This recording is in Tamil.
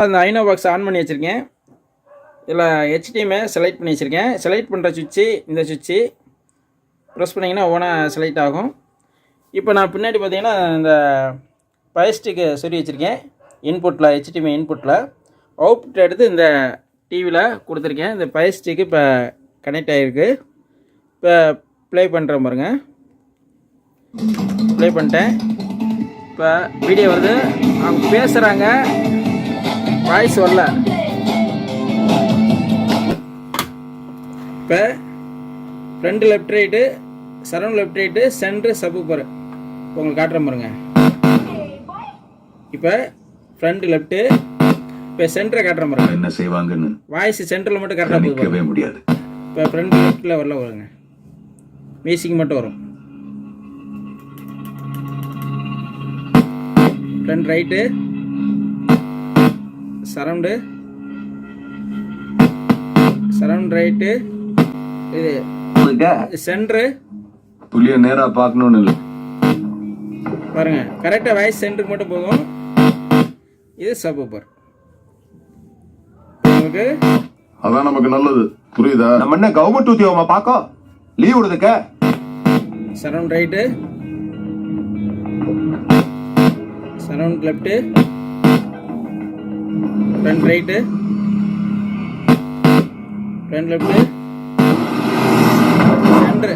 அந்த ஐனோ பாக்ஸ் ஆன் பண்ணி வச்சுருக்கேன். இதில் HDMI செலக்ட் பண்ணி வச்சுருக்கேன். செலக்ட் பண்ணுற சுவிட்சு இந்த சுவிட்சு ப்ரெஸ் பண்ணிங்கன்னா ஓனாக செலக்ட் ஆகும். இப்போ நான் பின்னாடி பார்த்தீங்கன்னா இந்த பயஸ்டிக்கு சொல்லி வச்சுருக்கேன். இன்புட்டில் HDMI இன்புட்டில் அவுட்புட் எடுத்து இந்த டிவியில் கொடுத்துருக்கேன். இந்த பயஸ்டிக்கு இப்போ கனெக்ட் ஆகிருக்கு. இப்போ ப்ளே பண்ணுறேன் பாருங்க. ப்ளே பண்ணிட்டேன். இப்போ வீடியோ வருது. அவங்க பேசுகிறாங்க, வாய்ஸ் வரல. இப்போ front left right, surround left right, centre subwoofer உங்களுக்கு காட்டுறேன் பாருங்க. இப்போ ஃப்ரண்ட் லெஃப்ட்டு, இப்போ சென்டரை காட்டுறேன் பாருங்க. என்ன செய்வாங்கன்னு வாய்ஸ் சென்டரில் மட்டும் கரெக்டாக போகவே முடியாது. இப்போ ஃப்ரண்ட் லெஃப்ட்டில் வரல வருங்க, மியூசிக் மட்டும் வரும். Front right, surround, surround right, இது சென்ட்ரு. புளிய நேரா பார்க்கணும்னு இல்லை பாருங்க, கரெக்டாக வாய்ஸ் சென்டருக்கு மட்டும் போகும். இது சப்வூஃபர். நமக்கு அதான் நமக்கு நல்லது, புரியுதா? நம்ம என்ன கவர்மெண்ட் உத்தியோகமா பார்க்க லீவ் விடுதுக்க. Surround right, surround left, front right, front left, centre.